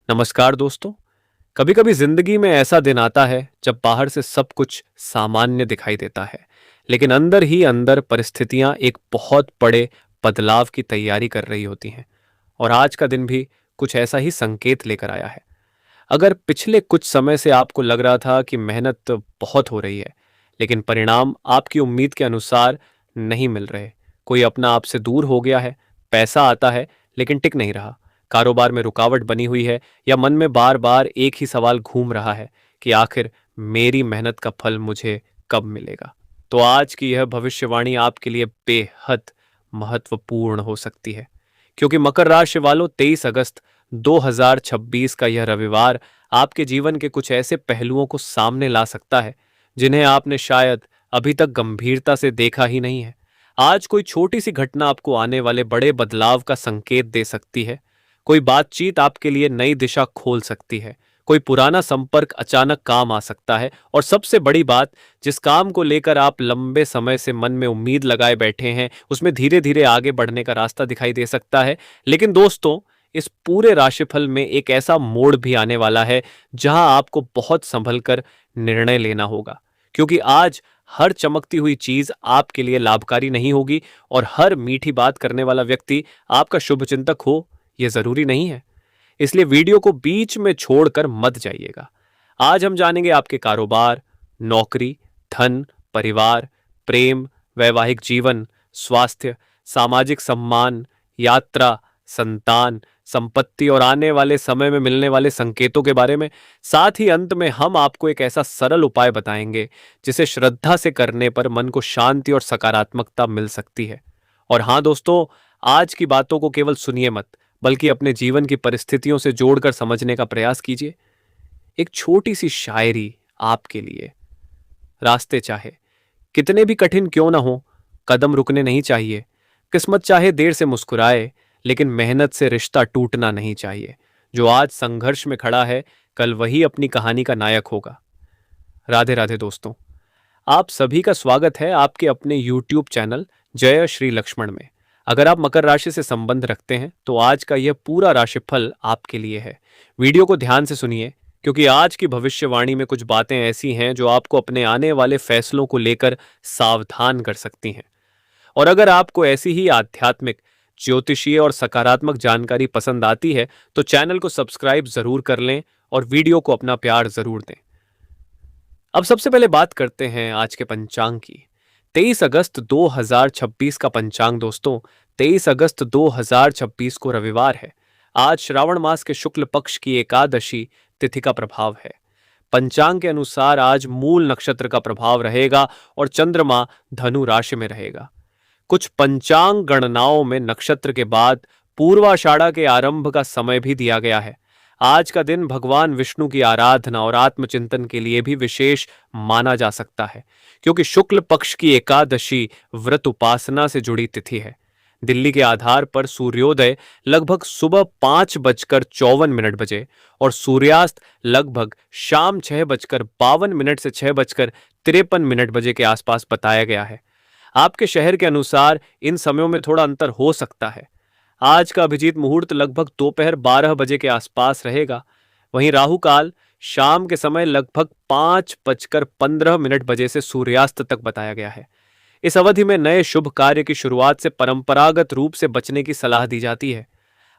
नमस्कार दोस्तों। कभी कभी जिंदगी में ऐसा दिन आता है जब बाहर से सब कुछ सामान्य दिखाई देता है, लेकिन अंदर ही अंदर परिस्थितियां एक बहुत बड़े बदलाव की तैयारी कर रही होती हैं। और आज का दिन भी कुछ ऐसा ही संकेत लेकर आया है। अगर पिछले कुछ समय से आपको लग रहा था कि मेहनत बहुत हो रही है, लेकिन परिणाम आपकी उम्मीद के अनुसार नहीं मिल रहे, कोई अपना आपसे दूर हो गया है, पैसा आता है लेकिन टिक नहीं रहा, कारोबार में रुकावट बनी हुई है, या मन में बार बार एक ही सवाल घूम रहा है कि आखिर मेरी मेहनत का फल मुझे कब मिलेगा, तो आज की यह भविष्यवाणी आपके लिए बेहद महत्वपूर्ण हो सकती है। क्योंकि मकर राशि वालों, 23 अगस्त 2026 का यह रविवार आपके जीवन के कुछ ऐसे पहलुओं को सामने ला सकता है जिन्हें आपने शायद अभी तक गंभीरता से देखा ही नहीं है। आज कोई छोटी सी घटना आपको आने वाले बड़े बदलाव का संकेत दे सकती है। कोई बातचीत आपके लिए नई दिशा खोल सकती है। कोई पुराना संपर्क अचानक काम आ सकता है। और सबसे बड़ी बात, जिस काम को लेकर आप लंबे समय से मन में उम्मीद लगाए बैठे हैं, उसमें धीरे धीरे आगे बढ़ने का रास्ता दिखाई दे सकता है। लेकिन दोस्तों, इस पूरे राशिफल में एक ऐसा मोड़ भी आने वाला है जहां आपको बहुत संभल कर निर्णय लेना होगा। क्योंकि आज हर चमकती हुई चीज आपके लिए लाभकारी नहीं होगी, और हर मीठी बात करने वाला व्यक्ति आपका शुभचिंतक हो, यह जरूरी नहीं है। इसलिए वीडियो को बीच में छोड़कर मत जाइएगा। आज हम जानेंगे आपके कारोबार, नौकरी, धन, परिवार, प्रेम, वैवाहिक जीवन, स्वास्थ्य, सामाजिक सम्मान, यात्रा, संतान, संपत्ति और आने वाले समय में मिलने वाले संकेतों के बारे में। साथ ही अंत में हम आपको एक ऐसा सरल उपाय बताएंगे जिसे श्रद्धा से करने पर मन को शांति और सकारात्मकता मिल सकती है। और हाँ दोस्तों, आज की बातों को केवल सुनिए मत, बल्कि अपने जीवन की परिस्थितियों से जोड़कर समझने का प्रयास कीजिए। एक छोटी सी शायरी आपके लिए। रास्ते चाहे कितने भी कठिन क्यों ना हो, कदम रुकने नहीं चाहिए। किस्मत चाहे देर से मुस्कुराए, लेकिन मेहनत से रिश्ता टूटना नहीं चाहिए। जो आज संघर्ष में खड़ा है, कल वही अपनी कहानी का नायक होगा। राधे राधे दोस्तों। आप सभी का स्वागत है आपके अपने YouTube चैनल जय श्री लक्ष्मण में। अगर आप मकर राशि से संबंध रखते हैं तो आज का यह पूरा राशिफल आपके लिए है। वीडियो को ध्यान से सुनिए, क्योंकि आज की भविष्यवाणी में कुछ बातें ऐसी हैं जो आपको अपने आने वाले फैसलों को लेकर सावधान कर सकती हैं। और अगर आपको ऐसी ही आध्यात्मिक, ज्योतिषीय और सकारात्मक जानकारी पसंद आती है तो चैनल को सब्सक्राइब जरूर कर लें और वीडियो को अपना प्यार जरूर दें। अब सबसे पहले बात करते हैं आज के पंचांग की। 23 अगस्त 2026 का पंचांग दोस्तों। 23 अगस्त 2026 को रविवार है। आज श्रावण मास के शुक्ल पक्ष की एकादशी तिथि का प्रभाव है। पंचांग के अनुसार आज मूल नक्षत्र का प्रभाव रहेगा और चंद्रमा धनु राशि में रहेगा। कुछ पंचांग गणनाओं में नक्षत्र के बाद पूर्वाषाढ़ा के आरंभ का समय भी दिया गया है। आज का दिन भगवान विष्णु की आराधना और आत्मचिंतन के लिए भी विशेष माना जा सकता है, क्योंकि शुक्ल पक्ष की एकादशी व्रत उपासना से जुड़ी तिथि है। दिल्ली के आधार पर सूर्योदय लगभग सुबह 5:54 बजे और सूर्यास्त लगभग शाम 6:52 से 6:53 बजे के आसपास बताया गया है। आपके शहर के अनुसार इन समयों में थोड़ा अंतर हो सकता है। आज का अभिजीत मुहूर्त लगभग दोपहर 12 बजे के आसपास रहेगा। वहीं राहु काल शाम के समय लगभग 5:15 बजे से सूर्यास्त तक बताया गया है। इस अवधि में नए शुभ कार्य की शुरुआत से परंपरागत रूप से बचने की सलाह दी जाती है।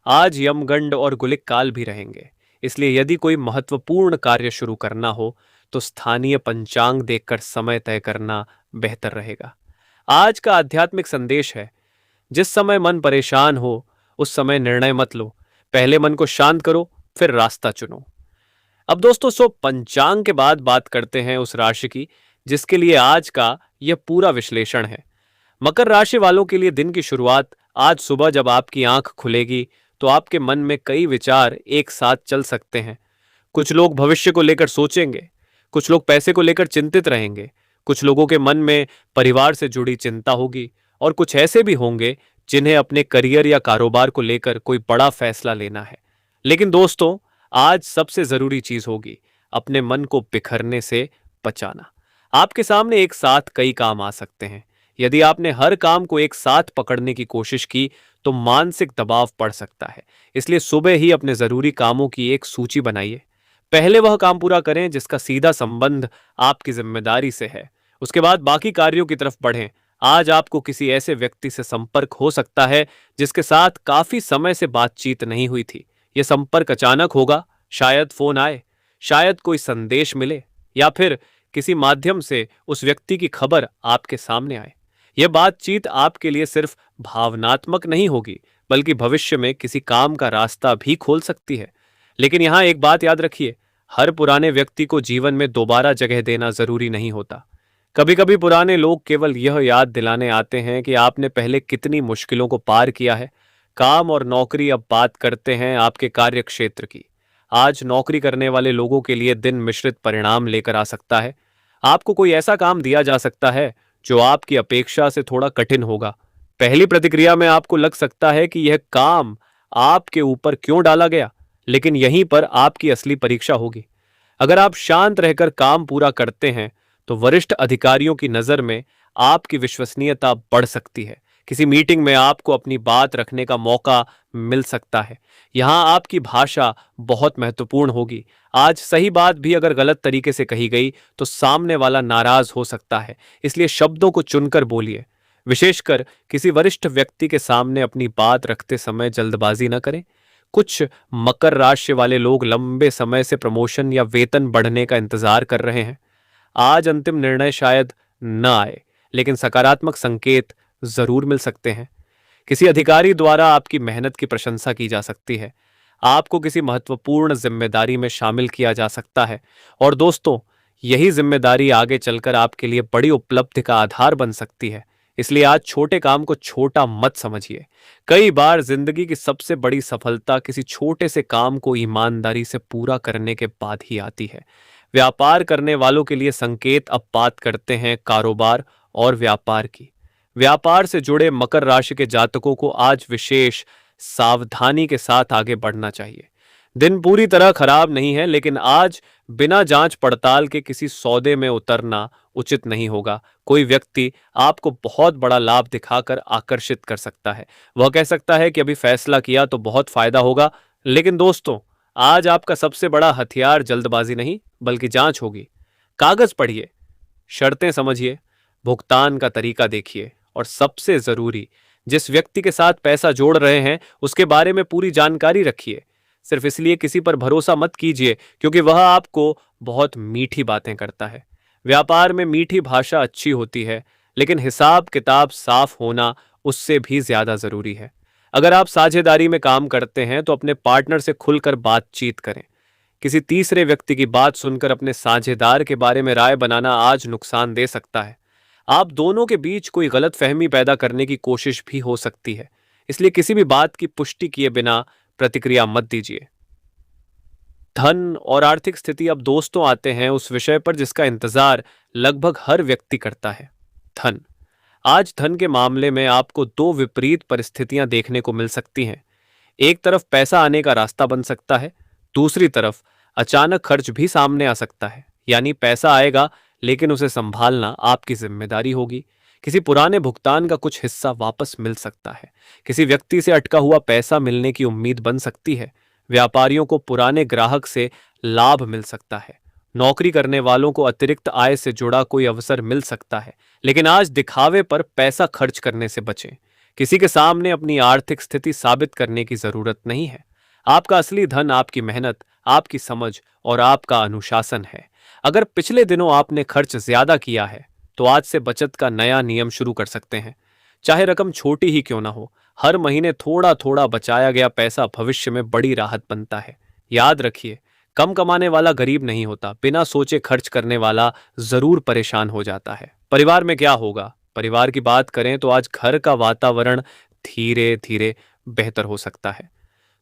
आज यमगंड और गुलिक काल भी रहेंगे, इसलिए यदि कोई महत्वपूर्ण कार्य शुरू करना हो तो स्थानीय पंचांग देखकर समय तय करना बेहतर रहेगा। आज का आध्यात्मिक संदेश है, जिस समय मन परेशान हो उस समय निर्णय मत लो, पहले मन को शांत करो फिर रास्ता चुनो। अब दोस्तों, पंचांग के बाद बात करते हैं उस राशि की जिसके लिए आज का यह पूरा विश्लेषण है। मकर राशि वालों के लिए दिन की शुरुआत आज सुबह जब आपकी आंख खुलेगी तो आपके मन में कई विचार एक साथ चल सकते हैं। कुछ लोग भविष्य को लेकर सोचेंगे, कुछ लोग पैसे को लेकर चिंतित रहेंगे, कुछ लोगों के मन में परिवार से जुड़ी चिंता होगी, और कुछ ऐसे भी होंगे जिन्हें अपने करियर या कारोबार को लेकर कोई बड़ा फैसला लेना है। लेकिन दोस्तों, आज सबसे जरूरी चीज होगी अपने मन को बिखरने से बचाना। आपके सामने एक साथ कई काम आ सकते हैं। यदि आपने हर काम को एक साथ पकड़ने की कोशिश की तो मानसिक दबाव पड़ सकता है। इसलिए सुबह ही अपने जरूरी कामों की एक सूची बनाइए। पहले वह काम पूरा करें जिसका सीधा संबंध आपकी जिम्मेदारी से है। उसके बाद बाकी कार्यों की तरफ बढ़ें। आज आपको किसी ऐसे व्यक्ति से संपर्क हो सकता है जिसके साथ काफी समय से बातचीत नहीं हुई थी। यह संपर्क अचानक होगा, शायद फोन आए, शायद कोई संदेश मिले, या फिर किसी माध्यम से उस व्यक्ति की खबर आपके सामने आए। यह बातचीत आपके लिए सिर्फ भावनात्मक नहीं होगी, बल्कि भविष्य में किसी काम का रास्ता भी खोल सकती है। लेकिन यहां एक बात याद रखिए, हर पुराने व्यक्ति को जीवन में दोबारा जगह देना जरूरी नहीं होता। कभी कभी पुराने लोग केवल यह याद दिलाने आते हैं कि आपने पहले कितनी मुश्किलों को पार किया है। काम और नौकरी, अब बात करते हैं आपके कार्य क्षेत्र की। आज नौकरी करने वाले लोगों के लिए दिन मिश्रित परिणाम लेकर आ सकता है। आपको कोई ऐसा काम दिया जा सकता है जो आपकी अपेक्षा से थोड़ा कठिन होगा। पहली प्रतिक्रिया में आपको लग सकता है कि यह काम आपके ऊपर क्यों डाला गया, लेकिन यहीं पर आपकी असली परीक्षा होगी। अगर आप शांत रहकर काम पूरा करते हैं तो वरिष्ठ अधिकारियों की नजर में आपकी विश्वसनीयता बढ़ सकती है। किसी मीटिंग में आपको अपनी बात रखने का मौका मिल सकता है। यहां आपकी भाषा बहुत महत्वपूर्ण होगी। आज सही बात भी अगर गलत तरीके से कही गई तो सामने वाला नाराज हो सकता है। इसलिए शब्दों को चुनकर बोलिए। विशेषकर किसी वरिष्ठ व्यक्ति के सामने अपनी बात रखते समय जल्दबाजी न करें। कुछ मकर राशि वाले लोग लंबे समय से प्रमोशन या वेतन बढ़ने का इंतजार कर रहे हैं। आज अंतिम निर्णय शायद न आए, लेकिन सकारात्मक संकेत जरूर मिल सकते हैं। किसी अधिकारी द्वारा आपकी मेहनत की प्रशंसा की जा सकती है। आपको किसी महत्वपूर्ण जिम्मेदारी में शामिल किया जा सकता है। और दोस्तों, यही जिम्मेदारी आगे चलकर आपके लिए बड़ी उपलब्धि का आधार बन सकती है। इसलिए आज छोटे काम को छोटा मत समझिए। कई बार जिंदगी की सबसे बड़ी सफलता किसी छोटे से काम को ईमानदारी से पूरा करने के बाद ही आती है। व्यापार करने वालों के लिए संकेत अब बात करते हैं कारोबार और व्यापार की। व्यापार से जुड़े मकर राशि के जातकों को आज विशेष सावधानी के साथ आगे बढ़ना चाहिए। दिन पूरी तरह खराब नहीं है, लेकिन आज बिना जांच पड़ताल के किसी सौदे में उतरना उचित नहीं होगा। कोई व्यक्ति आपको बहुत बड़ा लाभ दिखाकर आकर्षित कर सकता है। वह कह सकता है कि अभी फैसला किया तो बहुत फायदा होगा, लेकिन दोस्तों, आज आपका सबसे बड़ा हथियार जल्दबाजी नहीं बल्कि जांच होगी। कागज पढ़िए, शर्तें समझिए, भुगतान का तरीका देखिए, और सबसे जरूरी, जिस व्यक्ति के साथ पैसा जोड़ रहे हैं उसके बारे में पूरी जानकारी रखिए। सिर्फ इसलिए किसी पर भरोसा मत कीजिए क्योंकि वह आपको बहुत मीठी बातें करता है। व्यापार में मीठी भाषा अच्छी होती है, लेकिन हिसाब किताब साफ होना उससे भी ज्यादा जरूरी है। अगर आप साझेदारी में काम करते हैं तो अपने पार्टनर से खुलकर बातचीत करें। किसी तीसरे व्यक्ति की बात सुनकर अपने साझेदार के बारे में राय बनाना आज नुकसान दे सकता है। आप दोनों के बीच कोई गलतफहमी पैदा करने की कोशिश भी हो सकती है। इसलिए किसी भी बात की पुष्टि किए बिना प्रतिक्रिया मत दीजिए। धन और आर्थिक स्थिति, अब दोस्तों आते हैं उस विषय पर जिसका इंतजार लगभग हर व्यक्ति करता है, धन। आज धन के मामले में आपको दो विपरीत परिस्थितियां देखने को मिल सकती हैं। एक तरफ पैसा आने का रास्ता बन सकता है, दूसरी तरफ अचानक खर्च भी सामने आ सकता है। यानी पैसा आएगा, लेकिन उसे संभालना आपकी जिम्मेदारी होगी। किसी पुराने भुगतान का कुछ हिस्सा वापस मिल सकता है। किसी व्यक्ति से अटका हुआ पैसा मिलने की उम्मीद बन सकती है। व्यापारियों को पुराने ग्राहक से लाभ मिल सकता है। नौकरी करने वालों को अतिरिक्त आय से जुड़ा कोई अवसर मिल सकता है। लेकिन आज दिखावे पर पैसा खर्च करने से बचें। किसी के सामने अपनी आर्थिक स्थिति साबित करने की जरूरत नहीं है। आपका असली धन आपकी मेहनत, आपकी समझ और आपका अनुशासन है। अगर पिछले दिनों आपने खर्च ज्यादा किया है तो आज से बचत का नया नियम शुरू कर सकते हैं। चाहे रकम छोटी ही क्यों ना हो, हर महीने थोड़ा थोड़ा बचाया गया पैसा भविष्य में बड़ी राहत बनता है। याद रखिए, कम कमाने वाला गरीब नहीं होता, बिना सोचे खर्च करने वाला जरूर परेशान हो जाता है। परिवार में क्या होगा? परिवार की बात करें तो आज घर का वातावरण धीरे धीरे बेहतर हो सकता है।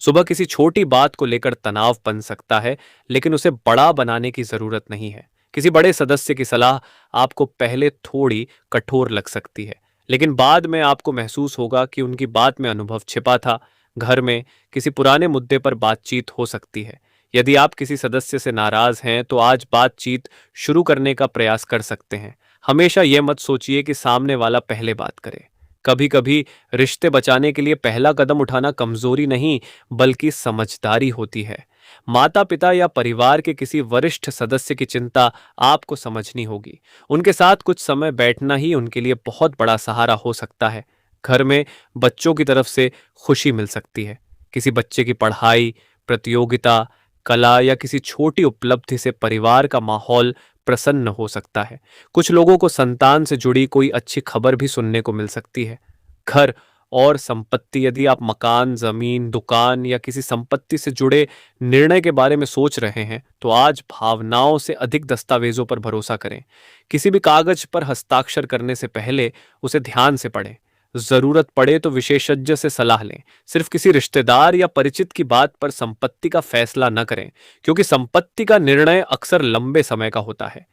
सुबह किसी छोटी बात को लेकर तनाव बन सकता है, लेकिन उसे बड़ा बनाने की जरूरत नहीं है। किसी बड़े सदस्य की सलाह आपको पहले थोड़ी कठोर लग सकती है, लेकिन बाद में आपको महसूस होगा कि उनकी बात में अनुभव छिपा था। घर में किसी पुराने मुद्दे पर बातचीत हो सकती है। यदि आप किसी सदस्य से नाराज हैं तो आज बातचीत शुरू करने का प्रयास कर सकते हैं। हमेशा यह मत सोचिए कि सामने वाला पहले बात करे। कभी कभी रिश्ते बचाने के लिए पहला कदम उठाना कमजोरी नहीं बल्कि समझदारी होती है। माता पिता या परिवार के किसी वरिष्ठ सदस्य की चिंता आपको समझनी होगी। उनके साथ कुछ समय बैठना ही उनके लिए बहुत बड़ा सहारा हो सकता है। घर में बच्चों की तरफ से खुशी मिल सकती है। किसी बच्चे की पढ़ाई, प्रतियोगिता, कला या किसी छोटी उपलब्धि से परिवार का माहौल प्रसन्न हो सकता है। कुछ लोगों को संतान से जुड़ी कोई अच्छी खबर भी सुनने को मिल सकती है। घर और संपत्ति, यदि आप मकान, जमीन, दुकान या किसी संपत्ति से जुड़े निर्णय के बारे में सोच रहे हैं, तो आज भावनाओं से अधिक दस्तावेजों पर भरोसा करें। किसी भी कागज पर हस्ताक्षर करने से पहले उसे ध्यान से पढ़ें। जरूरत पड़े तो विशेषज्ञ से सलाह लें। सिर्फ किसी रिश्तेदार या परिचित की बात पर संपत्ति का फैसला न करें, क्योंकि संपत्ति का निर्णय अक्सर लंबे समय का होता है।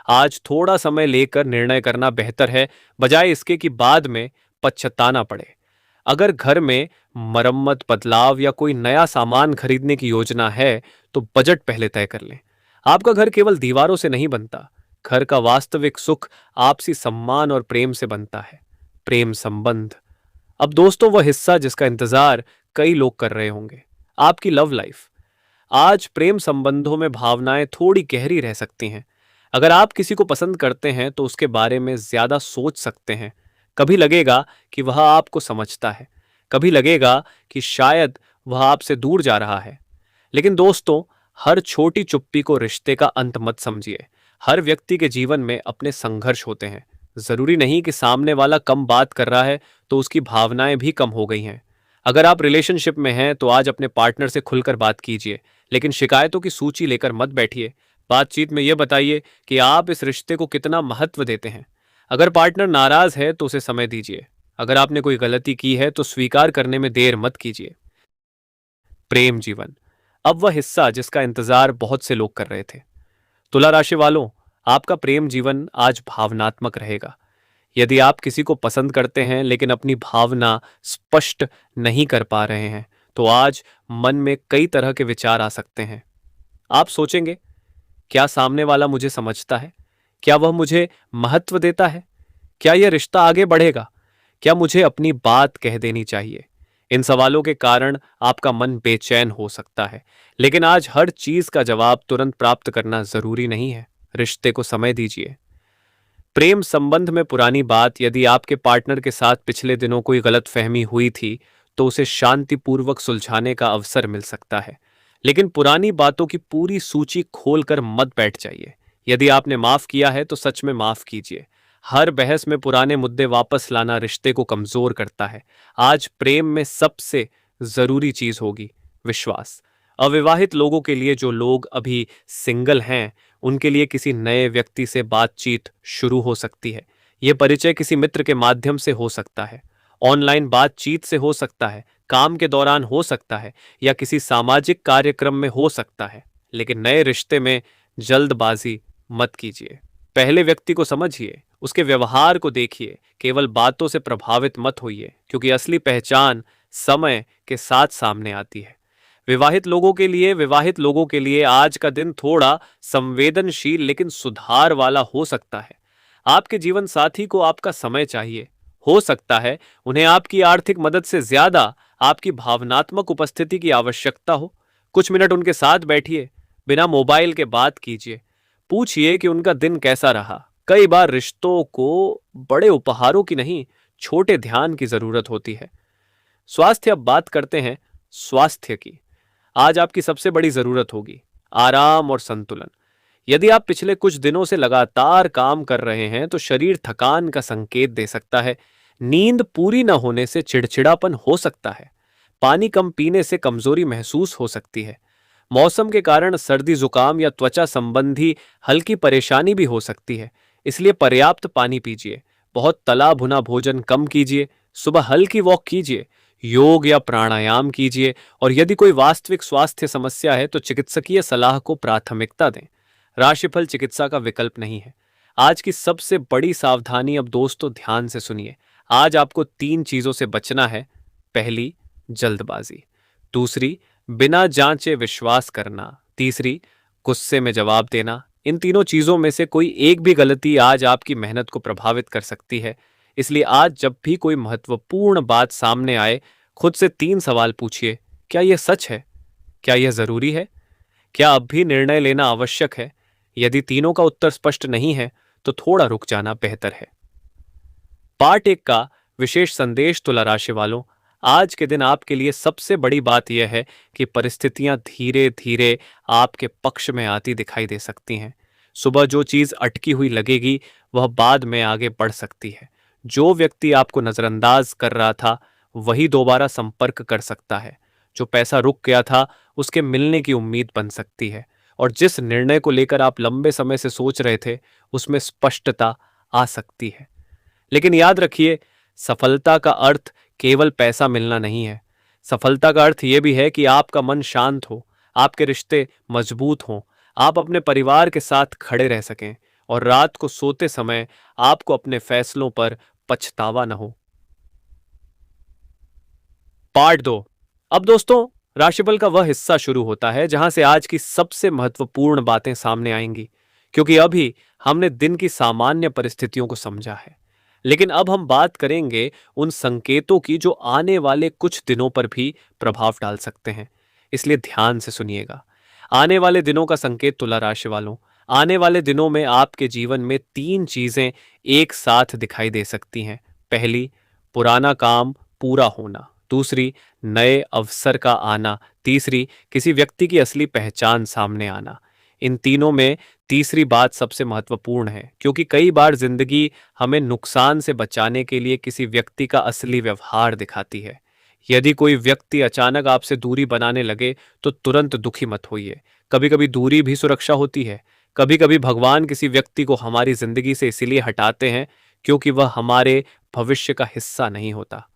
आज थोड़ा समय लेकर निर्णय करना बेहतर है, बजाय इसके कि बाद में पछताना पड़े। अगर घर में मरम्मत, बदलाव या कोई नया सामान खरीदने की योजना है, तो बजट पहले तय कर लें। आपका घर केवल दीवारों से नहीं बनता। घर का वास्तविक सुख आपसी सम्मान और प्रेम से बनता है। प्रेम संबंध। अब दोस्तों, वह हिस्सा जिसका इंतजार कई लोग कर रहे होंगे, आपकी लव लाइफ। आज प्रेम संबंधों में भावनाएं थोड़ी गहरी रह सकती हैं। अगर आप किसी को पसंद करते हैं तो उसके बारे में ज्यादा सोच सकते हैं। कभी लगेगा कि वह आपको समझता है, कभी लगेगा कि शायद वह आपसे दूर जा रहा है। लेकिन दोस्तों, हर छोटी चुप्पी को रिश्ते का अंत मत समझिए। हर व्यक्ति के जीवन में अपने संघर्ष होते हैं। जरूरी नहीं कि सामने वाला कम बात कर रहा है तो उसकी भावनाएं भी कम हो गई हैं। अगर आप रिलेशनशिप में हैं तो आज अपने पार्टनर से खुलकर बात कीजिए, लेकिन शिकायतों की सूची लेकर मत बैठिए। बातचीत में यह बताइए कि आप इस रिश्ते को कितना महत्व देते हैं। अगर पार्टनर नाराज है तो उसे समय दीजिए। अगर आपने कोई गलती की है तो स्वीकार करने में देर मत कीजिए। प्रेम जीवन। अब वह हिस्सा जिसका इंतजार बहुत से लोग कर रहे थे। तुला राशि वालों, आपका प्रेम जीवन आज भावनात्मक रहेगा। यदि आप किसी को पसंद करते हैं लेकिन अपनी भावना स्पष्ट नहीं कर पा रहे हैं, तो आज मन में कई तरह के विचार आ सकते हैं। आप सोचेंगे, क्या सामने वाला मुझे समझता है? क्या वह मुझे महत्व देता है? क्या यह रिश्ता आगे बढ़ेगा? क्या मुझे अपनी बात कह देनी चाहिए? इन सवालों के कारण आपका मन बेचैन हो सकता है। लेकिन आज हर चीज का जवाब तुरंत प्राप्त करना जरूरी नहीं है। रिश्ते को समय दीजिए। प्रेम संबंध में पुरानी बात, यदि आपके पार्टनर के साथ पिछले दिनों कोई गलतफहमी हुई थी तो उसे शांतिपूर्वक सुलझाने का अवसर मिल सकता है। लेकिन पुरानी बातों की पूरी सूची खोलकर मत बैठ जाइए। यदि आपने माफ किया है तो सच में माफ कीजिए। हर बहस में पुराने मुद्दे वापस लाना रिश्ते को कमजोर करता है। आज प्रेम में सबसे जरूरी चीज होगी विश्वास। अविवाहित लोगों के लिए, जो लोग अभी सिंगल हैं, उनके लिए किसी नए व्यक्ति से बातचीत शुरू हो सकती है। यह परिचय किसी मित्र के माध्यम से हो सकता है, ऑनलाइन बातचीत से हो सकता है, काम के दौरान हो सकता है, या किसी सामाजिक कार्यक्रम में हो सकता है। लेकिन नए रिश्ते में जल्दबाजी मत कीजिए। पहले व्यक्ति को समझिए, उसके व्यवहार को देखिए। केवल बातों से प्रभावित मत होइए, क्योंकि असली पहचान समय के साथ सामने आती है। विवाहित लोगों के लिए आज का दिन थोड़ा संवेदनशील लेकिन सुधार वाला हो सकता है। आपके जीवन साथी को आपका समय चाहिए। हो सकता है उन्हें आपकी आर्थिक मदद से ज्यादा आपकी भावनात्मक उपस्थिति की आवश्यकता हो। कुछ मिनट उनके साथ बैठिए, बिना मोबाइल के बात कीजिए। पूछिए कि उनका दिन कैसा रहा। कई बार रिश्तों को बड़े उपहारों की नहीं, छोटे ध्यान की जरूरत होती है। स्वास्थ्य। अब बात करते हैं स्वास्थ्य की। आज आपकी सबसे बड़ी जरूरत होगी आराम और संतुलन। यदि आप पिछले कुछ दिनों से लगातार काम कर रहे हैं तो शरीर थकान का संकेत दे सकता है। नींद पूरी न होने से चिड़चिड़ापन हो सकता है। पानी कम पीने से कमजोरी महसूस हो सकती है। मौसम के कारण सर्दी, जुकाम या त्वचा संबंधी हल्की परेशानी भी हो सकती है। इसलिए पर्याप्त पानी पीजिए। बहुत तला भुना भोजन कम कीजिए। सुबह हल्की वॉक कीजिए, योग या प्राणायाम कीजिए। और यदि कोई वास्तविक स्वास्थ्य समस्या है तो चिकित्सकीय सलाह को प्राथमिकता दें। राशिफल चिकित्सा का विकल्प नहीं है। आज की सबसे बड़ी सावधानी, अब दोस्तों ध्यान से सुनिए। आज आपको 3 चीजों से बचना है। पहली, जल्दबाजी। दूसरी, बिना जांचे विश्वास करना। तीसरी, गुस्से में जवाब देना। इन तीनों चीजों में से कोई एक भी गलती आज आपकी मेहनत को प्रभावित कर सकती है। इसलिए आज जब भी कोई महत्वपूर्ण बात सामने आए, खुद से 3 सवाल पूछिए। क्या यह सच है? क्या यह जरूरी है? क्या अब भी निर्णय लेना आवश्यक है? यदि तीनों का उत्तर स्पष्ट नहीं है, तो थोड़ा रुक जाना बेहतर है। पार्ट 1 का विशेष संदेश तुला राशि वालों, आज के दिन आपके लिए सबसे बड़ी बात यह है कि परिस्थितियां धीरे धीरे आपके पक्ष में आती दिखाई दे सकती हैं। सुबह जो चीज अटकी हुई लगेगी, वह बाद में आगे बढ़ सकती है। जो व्यक्ति आपको नजरअंदाज कर रहा था, वही दोबारा संपर्क कर सकता है। जो पैसा रुक गया था, उसके मिलने की उम्मीद बन सकती है। और जिस निर्णय को लेकर आप लंबे समय से सोच रहे थे, उसमें स्पष्टता आ सकती है। लेकिन याद रखिए, सफलता का अर्थ केवल पैसा मिलना नहीं है। सफलता का अर्थ यह भी है कि आपका मन शांत हो, आपके रिश्ते मजबूत हों, आप अपने परिवार के साथ खड़े रह सकें और रात को सोते समय आपको अपने फैसलों पर पछतावा न हो। पार्ट 2। अब दोस्तों, राशिफल का वह हिस्सा शुरू होता है जहां से आज की सबसे महत्वपूर्ण बातें सामने आएंगी, क्योंकि अभी हमने दिन की सामान्य परिस्थितियों को समझा है। लेकिन अब हम बात करेंगे उन संकेतों की जो आने वाले कुछ दिनों पर भी प्रभाव डाल सकते हैं। इसलिए ध्यान से सुनिएगा। आने वाले दिनों का संकेत तुला राशि वालों, आने वाले दिनों में आपके जीवन में 3 चीजें एक साथ दिखाई दे सकती हैं। पहली, पुराना काम पूरा होना। दूसरी, नए अवसर का आना। तीसरी, किसी व्यक्ति की असली पहचान सामने आना। इन तीनों में तीसरी बात सबसे महत्वपूर्ण है, क्योंकि कई बार जिंदगी हमें नुकसान से बचाने के लिए किसी व्यक्ति का असली व्यवहार दिखाती है। यदि कोई व्यक्ति अचानक आपसे दूरी बनाने लगे, तो तुरंत दुखी मत होइए। कभी कभी दूरी भी सुरक्षा होती है। कभी कभी भगवान किसी व्यक्ति को हमारी जिंदगी से इसीलिए हटाते हैं क्योंकि वह हमारे भविष्य का हिस्सा नहीं होता।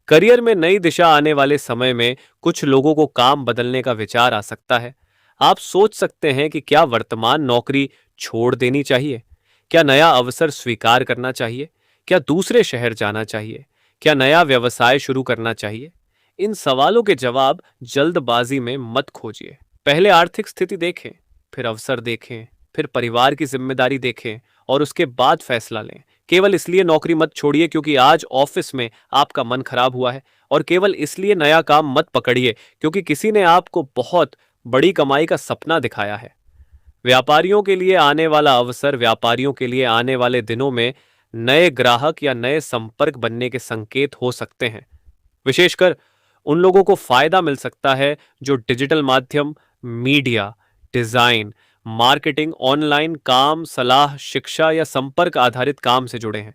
करियर में नई दिशा आने वाले समय में कुछ लोगों को काम बदलने का विचार आ सकता है। आप सोच सकते हैं कि क्या वर्तमान नौकरी छोड़ देनी चाहिए? क्या नया अवसर स्वीकार करना चाहिए? क्या दूसरे शहर जाना चाहिए? क्या नया व्यवसाय शुरू करना चाहिए? इन सवालों के जवाब जल्दबाजी में मत खोजिए। पहले आर्थिक स्थिति देखें, फिर अवसर देखें, फिर परिवार की जिम्मेदारी देखें और उसके बाद फैसला लें। केवल इसलिए नौकरी मत छोड़िए क्योंकि आज ऑफिस में आपका मन खराब हुआ है, और केवल इसलिए नया काम मत पकड़िए क्योंकि किसी ने आपको बहुत बड़ी कमाई का सपना दिखाया है। व्यापारियों के लिए आने वाला अवसर, व्यापारियों के लिए आने वाले दिनों में नए ग्राहक या नए संपर्क बनने के संकेत हो सकते हैं। विशेषकर उन लोगों को फायदा मिल सकता है जो डिजिटल माध्यम, मीडिया, डिजाइन, मार्केटिंग, ऑनलाइन काम, सलाह, शिक्षा या संपर्क आधारित काम से जुड़े हैं।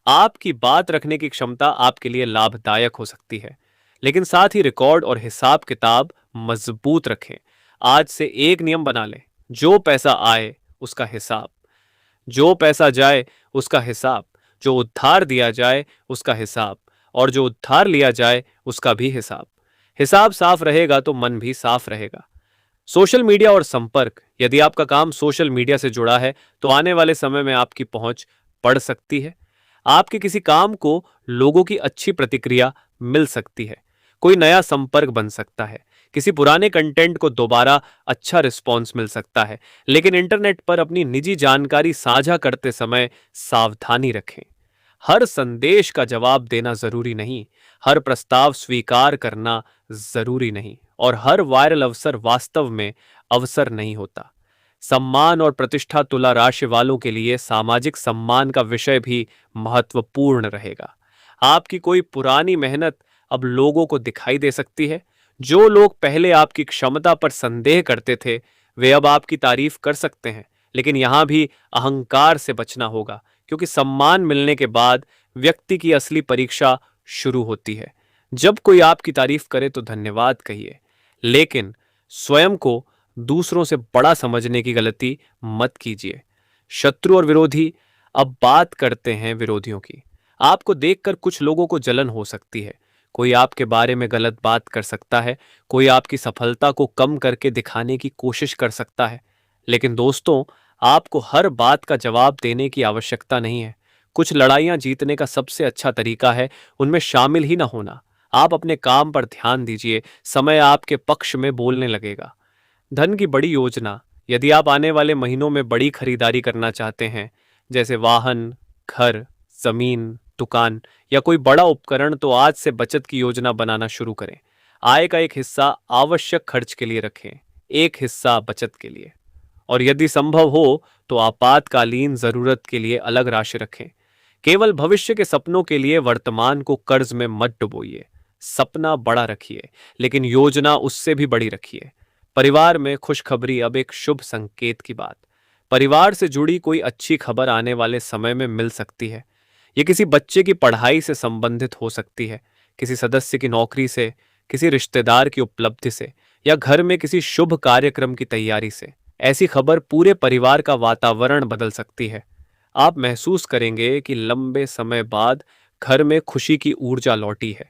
आपकी बात रखने की क्षमता आपके लिए लाभदायक हो सकती है, लेकिन साथ ही रिकॉर्ड और हिसाब किताब मजबूत रखें। आज से एक नियम बना लें, जो पैसा आए उसका हिसाब, जो पैसा जाए उसका हिसाब, जो उधार दिया जाए उसका हिसाब, और जो उधार लिया जाए उसका भी हिसाब। हिसाब साफ रहेगा तो मन भी साफ रहेगा। सोशल मीडिया और संपर्क, यदि आपका काम सोशल मीडिया से जुड़ा है तो आने वाले समय में आपकी पहुंच बढ़ सकती है। आपके किसी काम को लोगों की अच्छी प्रतिक्रिया मिल सकती है। कोई नया संपर्क बन सकता है। किसी पुराने कंटेंट को दोबारा अच्छा रिस्पॉन्स मिल सकता है। लेकिन इंटरनेट पर अपनी निजी जानकारी साझा करते समय सावधानी रखें। हर संदेश का जवाब देना जरूरी नहीं, हर प्रस्ताव स्वीकार करना जरूरी नहीं, और हर वायरल अवसर वास्तव में अवसर नहीं होता। सम्मान और प्रतिष्ठा, तुला राशि वालों के लिए सामाजिक सम्मान का विषय भी महत्वपूर्ण रहेगा। आपकी कोई पुरानी मेहनत अब लोगों को दिखाई दे सकती है। जो लोग पहले आपकी क्षमता पर संदेह करते थे, वे अब आपकी तारीफ कर सकते हैं। लेकिन यहां भी अहंकार से बचना होगा, क्योंकि सम्मान मिलने के बाद व्यक्ति की असली परीक्षा शुरू होती है। जब कोई आपकी तारीफ करे तो धन्यवाद कहिए, लेकिन स्वयं को दूसरों से बड़ा समझने की गलती मत कीजिए। शत्रु और विरोधी, अब बात करते हैं विरोधियों की। आपको देखकर कुछ लोगों को जलन हो सकती है। कोई आपके बारे में गलत बात कर सकता है, कोई आपकी सफलता को कम करके दिखाने की कोशिश कर सकता है। लेकिन दोस्तों, आपको हर बात का जवाब देने की आवश्यकता नहीं है। कुछ लड़ाइयां जीतने का सबसे अच्छा तरीका है उनमें शामिल ही ना होना। आप अपने काम पर ध्यान दीजिए, समय आपके पक्ष में बोलने लगेगा। धन की बड़ी योजना, यदि आप आने वाले महीनों में बड़ी खरीदारी करना चाहते हैं, जैसे वाहन, घर, जमीन, दुकान या कोई बड़ा उपकरण तो आज से बचत की योजना बनाना शुरू करें। आय का एक हिस्सा आवश्यक खर्च के लिए रखें, एक हिस्सा बचत के लिए। और यदि संभव हो तो आपातकालीन जरूरत के लिए अलग राशि रखें। केवल भविष्य के सपनों के लिए वर्तमान को कर्ज में मत डुबोइए। सपना बड़ा रखिए, लेकिन योजना उससे भी बड़ी रखिए। परिवार में खुशखबरी। अब एक शुभ संकेत की बात। परिवार से जुड़ी कोई अच्छी खबर आने वाले समय में मिल सकती है। ये किसी बच्चे की पढ़ाई से संबंधित हो सकती है, किसी सदस्य की नौकरी से, किसी रिश्तेदार की उपलब्धि से, या घर में किसी शुभ कार्यक्रम की तैयारी से। ऐसी खबर पूरे परिवार का वातावरण बदल सकती है। आप महसूस करेंगे कि लंबे समय बाद घर में खुशी की ऊर्जा लौटी है।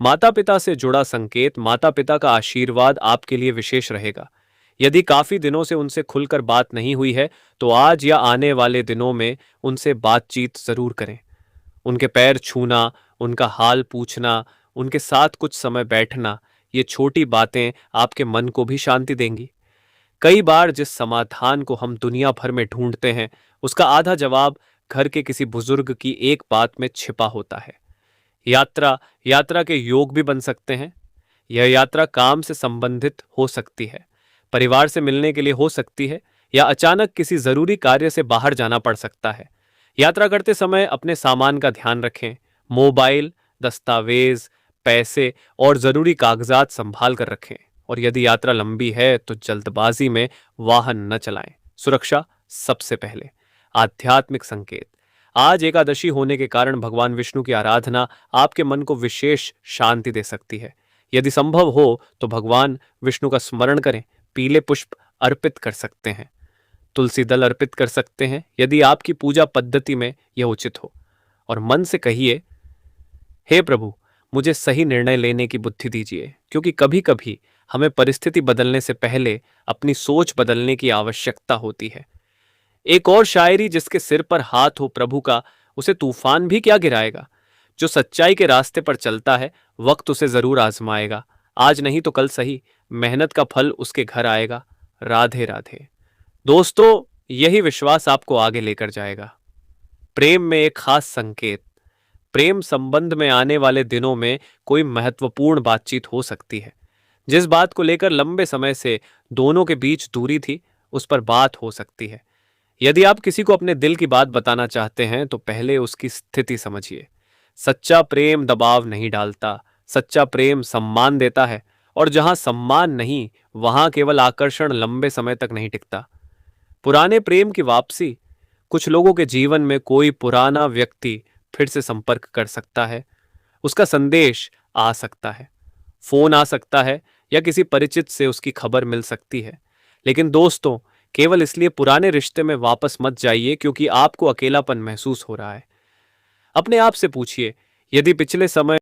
माता पिता से जुड़ा संकेत। माता पिता का आशीर्वाद आपके लिए विशेष रहेगा। यदि काफी दिनों से उनसे खुलकर बात नहीं हुई है तो आज या आने वाले दिनों में उनसे बातचीत जरूर करें। उनके पैर छूना, उनका हाल पूछना, उनके साथ कुछ समय बैठना, ये छोटी बातें आपके मन को भी शांति देंगी। कई बार जिस समाधान को हम दुनिया भर में ढूंढते हैं, उसका आधा जवाब घर के किसी बुजुर्ग की एक बात में छिपा होता है। यात्रा। यात्रा के योग भी बन सकते हैं। यह यात्रा काम से संबंधित हो सकती है, परिवार से मिलने के लिए हो सकती है, या अचानक किसी जरूरी कार्य से बाहर जाना पड़ सकता है। यात्रा करते समय अपने सामान का ध्यान रखें। मोबाइल, दस्तावेज, पैसे और जरूरी कागजात संभाल कर रखें। और यदि यात्रा लंबी है तो जल्दबाजी में वाहन न चलाएं। सुरक्षा सबसे पहले। आध्यात्मिक संकेत। आज एकादशी होने के कारण भगवान विष्णु की आराधना आपके मन को विशेष शांति दे सकती है। यदि संभव हो तो भगवान विष्णु का स्मरण करें। पीले पुष्प अर्पित कर सकते हैं, तुलसी दल अर्पित कर सकते हैं यदि आपकी पूजा पद्धति में यह उचित हो। और मन से कहिए, हे प्रभु, मुझे सही निर्णय लेने की बुद्धि दीजिए, क्योंकि कभी कभी हमें परिस्थिति बदलने से पहले अपनी सोच बदलने की आवश्यकता होती है। एक और शायरी। जिसके सिर पर हाथ हो प्रभु का, उसे तूफान भी क्या गिराएगा। जो सच्चाई के रास्ते पर चलता है, वक्त उसे जरूर आजमाएगा। आज नहीं तो कल सही, मेहनत का फल उसके घर आएगा। राधे राधे। दोस्तों, यही विश्वास आपको आगे लेकर जाएगा। प्रेम में एक खास संकेत। प्रेम संबंध में आने वाले दिनों में कोई महत्वपूर्ण बातचीत हो सकती है। जिस बात को लेकर लंबे समय से दोनों के बीच दूरी थी, उस पर बात हो सकती है। यदि आप किसी को अपने दिल की बात बताना चाहते हैं तो पहले उसकी स्थिति समझिए। सच्चा प्रेम दबाव नहीं डालता, सच्चा प्रेम सम्मान देता है। और जहां सम्मान नहीं, वहां केवल आकर्षण लंबे समय तक नहीं टिकता। पुराने प्रेम की वापसी। कुछ लोगों के जीवन में कोई पुराना व्यक्ति फिर से संपर्क कर सकता है। उसका संदेश आ सकता है, फोन आ सकता है, या किसी परिचित से उसकी खबर मिल सकती है। लेकिन दोस्तों, केवल इसलिए पुराने रिश्ते में वापस मत जाइए क्योंकि आपको अकेलापन महसूस हो रहा है। अपने आप से पूछिए, यदि पिछले समय